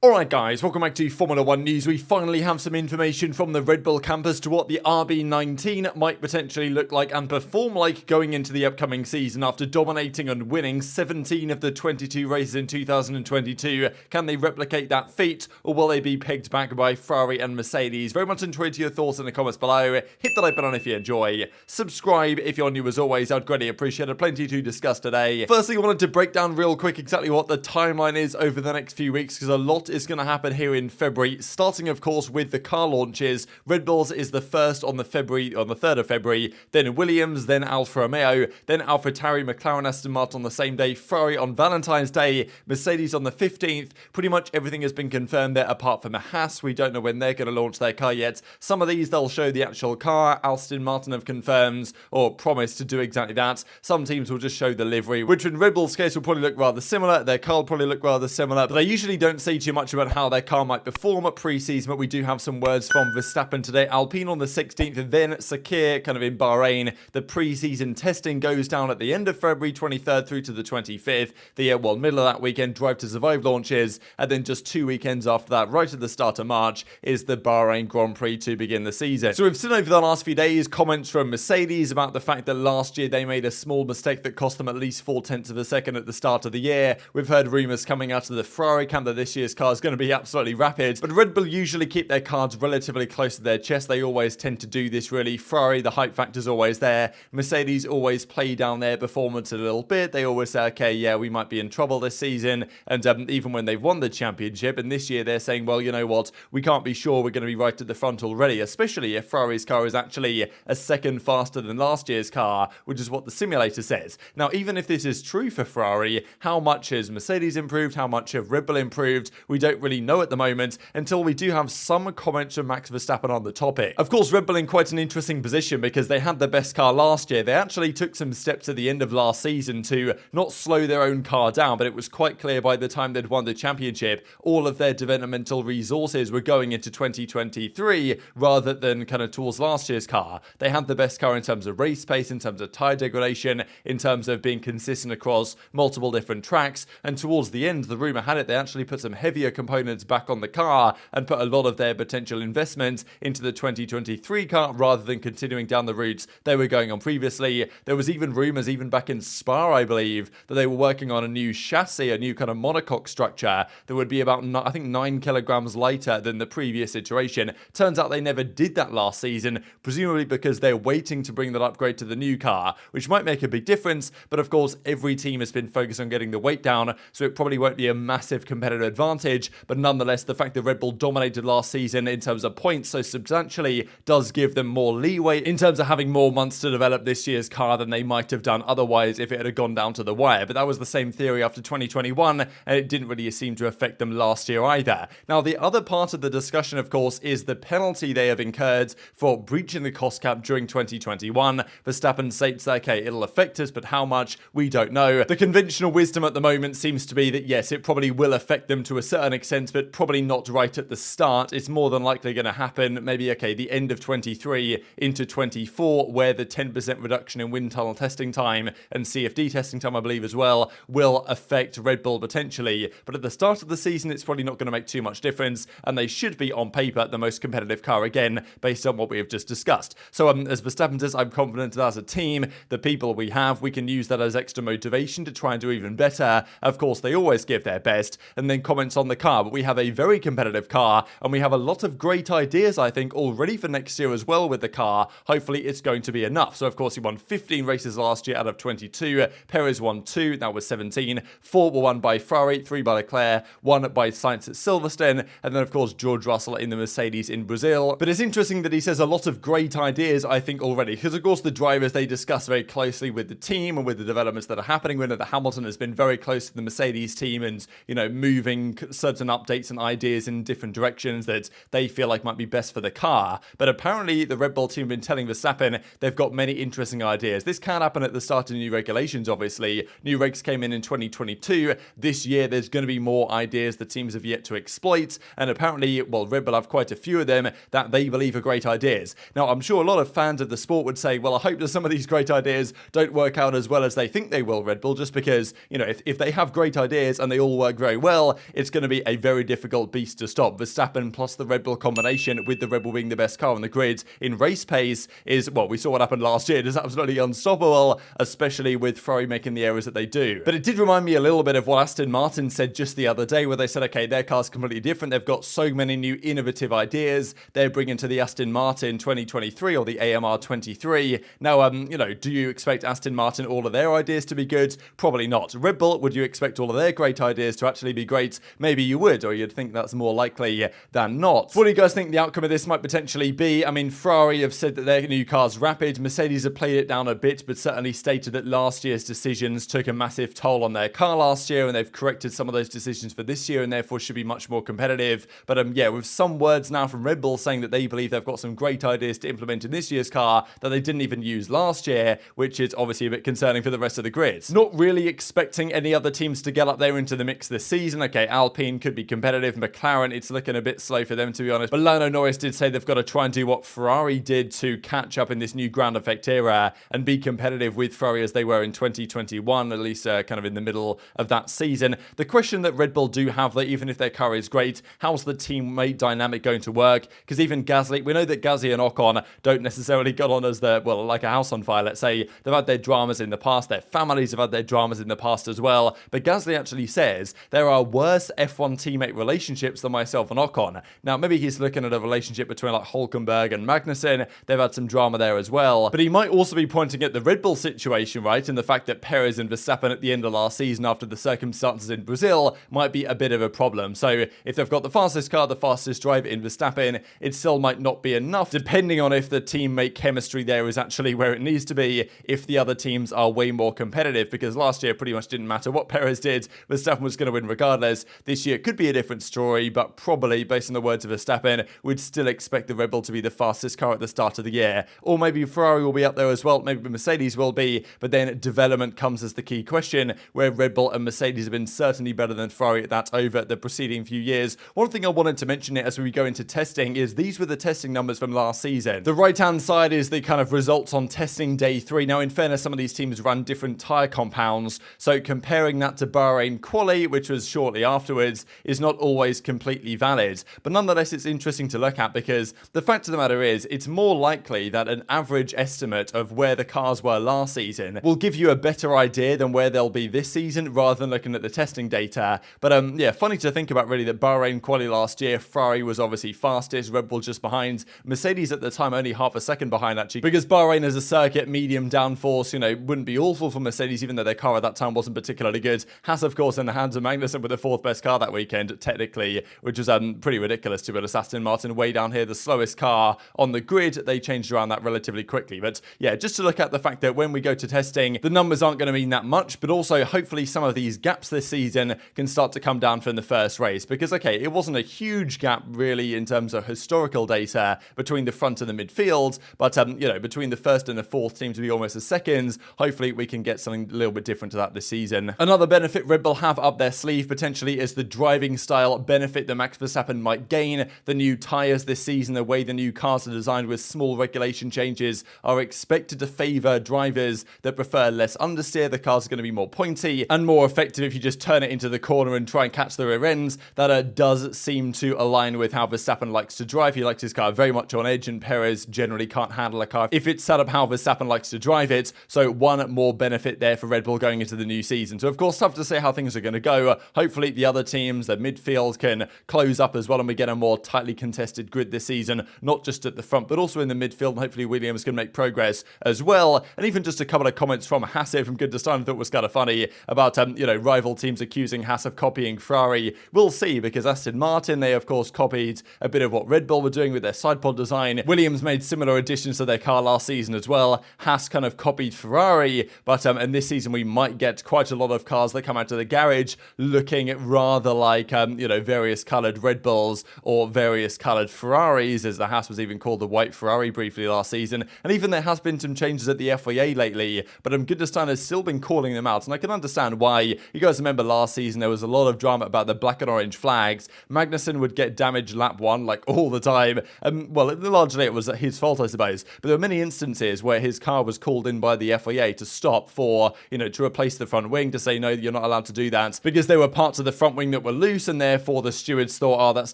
Alright guys, welcome back to Formula 1 News. We finally have some information from the Red Bull campus to what the RB19 might potentially look like and perform like going into the upcoming season after dominating and winning 17 of the 22 races in 2022. Can they replicate that feat, or will they be pegged back by Ferrari and Mercedes? Very much enjoyed your thoughts in the comments below. Hit the like button if you enjoy. Subscribe if you're new as always, I'd greatly appreciate it. Plenty to discuss today. Firstly, I wanted to break down real quick exactly what the timeline is over the next few weeks, because a lot is going to happen here in February, starting of course with the car launches. Red Bull's is the first on the 3rd of February, then Williams, then Alfa Romeo, then Alpha Tauri, McLaren, Aston Martin on the same day, Ferrari on Valentine's Day, Mercedes on the 15th. Pretty much everything has been confirmed there apart from the Haas. We don't know when they're going to launch their car yet. Some of these they'll show the actual car. Aston Martin have confirmed or promised to do exactly that. Some teams will just show the livery, which in Red Bull's case will probably look rather similar. Their car will probably look rather similar, but they usually don't say too much about how their car might perform at pre-season. But we do have some words from Verstappen today. Alpine on the 16th, and then Schumacher kind of in Bahrain. The pre-season testing goes down at the end of February 23rd through to the 25th. The middle of that weekend, Drive to Survive launches, and then just 2 weekends after that, right at the start of March, is the Bahrain Grand Prix to begin the season. So we've seen over the last few days comments from Mercedes about the fact that last year they made a small mistake that cost them at least 0.4 of a second at the start of the year. We've heard rumours coming out of the Ferrari camp that this year's car is going to be absolutely rapid, but Red Bull usually keep their cards relatively close to their chest. They always tend to do this really. Ferrari, the hype factor's always there. Mercedes always play down their performance a little bit. They always say, okay, yeah, we might be in trouble this season, and even when they've won the championship, and this year they're saying, well, you know what, we can't be sure we're going to be right at the front already, especially if Ferrari's car is actually a second faster than last year's car, which is what the simulator says. Now, even if this is true for Ferrari, how much has Mercedes improved? How much have Red Bull improved? We don't really know at the moment until we do have some comments from Max Verstappen on the topic. Of course, Red Bull in quite an interesting position because they had the best car last year. They actually took some steps at the end of last season to not slow their own car down, but it was quite clear by the time they'd won the championship, all of their developmental resources were going into 2023 rather than kind of towards last year's car. They had the best car in terms of race pace, in terms of tyre degradation, in terms of being consistent across multiple different tracks, and towards the end, the rumour had it, they actually put some heavier components back on the car and put a lot of their potential investment into the 2023 car rather than continuing down the routes they were going on previously. There was even rumours, even back in Spa, I believe, that they were working on a new chassis, a new kind of monocoque structure that would be about, I think, 9 kilograms lighter than the previous iteration. Turns out they never did that last season, presumably because they're waiting to bring that upgrade to the new car, which might make a big difference, but of course every team has been focused on getting the weight down, so it probably won't be a massive competitive advantage, but nonetheless, the fact that Red Bull dominated last season in terms of points so substantially does give them more leeway in terms of having more months to develop this year's car than they might have done otherwise if it had gone down to the wire. But that was the same theory after 2021, and it didn't really seem to affect them last year either. Now, the other part of the discussion, of course, is the penalty they have incurred for breaching the cost cap during 2021. Verstappen states, okay, it'll affect us, but how much, we don't know. The conventional wisdom at the moment seems to be that yes, it probably will affect them to a certain extent, but probably not right at the start. It's more than likely going to happen maybe, okay, the end of 23 into 24, where the 10% reduction in wind tunnel testing time and CFD testing time, I believe as well, will affect Red Bull potentially. But at the start of the season, it's probably not going to make too much difference, and they should be on paper the most competitive car again, based on what we have just discussed. So as Verstappen says, I'm confident that as a team, the people we have, we can use that as extra motivation to try and do even better. Of course, they always give their best, and then comments on the car, but we have a very competitive car, and we have a lot of great ideas, I think, already for next year as well with the car. Hopefully it's going to be enough. So of course, he won 15 races last year out of 22. Perez won 2, that was 17. 4 were won by Ferrari, 3 by Leclerc, 1 by Sainz at Silverstone, and then of course George Russell in the Mercedes in Brazil. But it's interesting that he says a lot of great ideas, I think, already, because of course the drivers, they discuss very closely with the team and with the developments that are happening. We know that Hamilton has been very close to the Mercedes team and, you know, moving certain updates and ideas in different directions that they feel like might be best for the car. But apparently the Red Bull team have been telling Verstappen they've got many interesting ideas. This can happen at the start of new regulations, obviously. New regs came in 2022. This year there's going to be more ideas the teams have yet to exploit, and apparently, well, Red Bull have quite a few of them that they believe are great ideas. Now, I'm sure a lot of fans of the sport would say, well, I hope that some of these great ideas don't work out as well as they think they will, Red Bull, just because, you know, if they have great ideas and they all work very well, it's going to be a very difficult beast to stop. Verstappen plus the Red Bull combination, with the Red Bull being the best car on the grid in race pace, is, well, we saw what happened last year. It is absolutely unstoppable, especially with Ferrari making the errors that they do. But it did remind me a little bit of what Aston Martin said just the other day, where they said, okay, their car's completely different. They've got so many new innovative ideas they're bringing to the Aston Martin 2023 or the AMR 23. Now, do you expect Aston Martin, all of their ideas to be good? Probably not. Red Bull, would you expect all of their great ideas to actually be great? Maybe you would, or you'd think that's more likely than not. What do you guys think the outcome of this might potentially be? I mean, Ferrari have said that their new car's rapid. Mercedes have played it down a bit, but certainly stated that last year's decisions took a massive toll on their car last year, and they've corrected some of those decisions for this year, and therefore should be much more competitive. But yeah, with some words now from Red Bull saying that they believe they've got some great ideas to implement in this year's car that they didn't even use last year, which is obviously a bit concerning for the rest of the grid. Not really expecting any other teams to get up there into the mix this season. Okay, Alpine could be competitive. McLaren, it's looking a bit slow for them, to be honest. But Lando Norris did say they've got to try and do what Ferrari did to catch up in this new ground effect era and be competitive with Ferrari as they were in 2021, at least kind of in the middle of that season. The question that Red Bull do have, that even if their car is great, how's the teammate dynamic going to work? Because even Gasly, we know that Gasly and Ocon don't necessarily get on as the, well, like a house on fire, let's say. They've had their dramas in the past, their families have had their dramas in the past as well. But Gasly actually says there are worse F1 teammate relationships than myself and Ocon. Now, maybe he's looking at a relationship between like Hülkenberg and Magnussen. They've had some drama there as well. But he might also be pointing at the Red Bull situation, right? And the fact that Perez and Verstappen at the end of last season, after the circumstances in Brazil, might be a bit of a problem. So if they've got the fastest car, the fastest driver in Verstappen, it still might not be enough, depending on if the teammate chemistry there is actually where it needs to be, if the other teams are way more competitive. Because last year pretty much didn't matter what Perez did, Verstappen was going to win regardless. This year could be a different story, but probably, based on the words of Verstappen, we'd still expect the Red Bull to be the fastest car at the start of the year. Or maybe Ferrari will be up there as well, maybe Mercedes will be, but then development comes as the key question, where Red Bull and Mercedes have been certainly better than Ferrari at that over the preceding few years. One thing I wanted to mention it as we go into testing is these were the testing numbers from last season. The right-hand side is the kind of results on testing day 3. Now, in fairness, some of these teams ran different tyre compounds, so comparing that to Bahrain quali, which was shortly afterwards, is not always completely valid. But nonetheless, it's interesting to look at, because the fact of the matter is, it's more likely that an average estimate of where the cars were last season will give you a better idea than where they'll be this season, rather than looking at the testing data. But yeah, funny to think about really that Bahrain quali last year, Ferrari was obviously fastest, Red Bull just behind, Mercedes at the time only half a second behind actually, because Bahrain as a circuit, medium downforce, wouldn't be awful for Mercedes, even though their car at that time wasn't particularly good. Haas, of course, in the hands of Magnussen with the 4th best car that weekend, technically, which was pretty ridiculous to be honest. Aston Martin way down here, the slowest car on the grid. They changed around that relatively quickly. But yeah, just to look at the fact that when we go to testing, the numbers aren't going to mean that much, but also hopefully some of these gaps this season can start to come down from the first race, because okay, it wasn't a huge gap really in terms of historical data between the front and the midfield, but between the first and the fourth seems to be almost a seconds. Hopefully we can get something a little bit different to that this season. Another benefit Red Bull have up their sleeve potentially is the driving style benefit that Max Verstappen might gain. The new tyres this season, the way the new cars are designed with small regulation changes, are expected to favour drivers that prefer less understeer. The cars are going to be more pointy and more effective if you just turn it into the corner and try and catch the rear ends. That does seem to align with how Verstappen likes to drive. He likes his car very much on edge, and Perez generally can't handle a car if it's set up how Verstappen likes to drive it. So one more benefit there for Red Bull going into the new season. So of course, tough to say how things are going to go. Hopefully the other teams, the midfield, can close up as well, and we get a more tightly contested grid this season, not just at the front but also in the midfield. And hopefully Williams can make progress as well. And even just a couple of comments from Haas here from Good to Stein I thought was kind of funny about rival teams accusing Haas of copying Ferrari. We'll see, because Aston Martin, they of course copied a bit of what Red Bull were doing with their side pod design. Williams made similar additions to their car last season as well. Haas kind of copied Ferrari, but and this season we might get quite a lot of cars that come out of the garage looking rather like various coloured Red Bulls or various coloured Ferraris, as the Haas was even called the White Ferrari briefly last season. And even there has been some changes at the FIA lately, but Goodestein has still been calling them out, and I can understand why. You guys remember last season there was a lot of drama about the black and orange flags. Magnussen would get damaged lap 1 like all the time. Well, largely it was his fault, I suppose, but there were many instances where his car was called in by the FIA to stop for, to replace the front wing, to say no, you're not allowed to do that, because there were parts of the front wing that that were loose, and therefore the stewards thought, oh, that's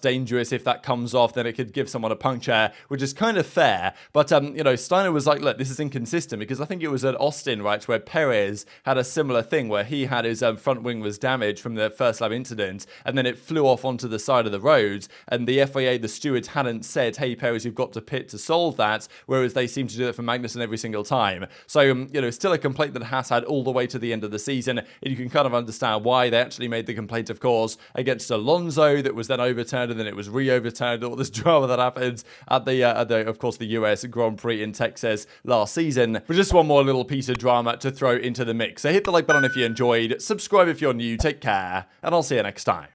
dangerous. If that comes off, then it could give someone a puncture, which is kind of fair. But, Steiner was like, look, this is inconsistent, because I think it was at Austin, right, where Perez had a similar thing where he had his front wing was damaged from the first lap incident, and then it flew off onto the side of the road, and the FIA, the stewards, hadn't said, hey, Perez, you've got to pit to solve that, whereas they seem to do that for Magnussen every single time. So, still a complaint that Haas had all the way to the end of the season, and you can kind of understand why they actually made the complaint, of course, against Alonso, that was then overturned, and then it was re-overturned, all this drama that happened at the of course, the US Grand Prix in Texas last season. But just one more little piece of drama to throw into the mix. So hit the like button if you enjoyed, subscribe if you're new, take care, and I'll see you next time.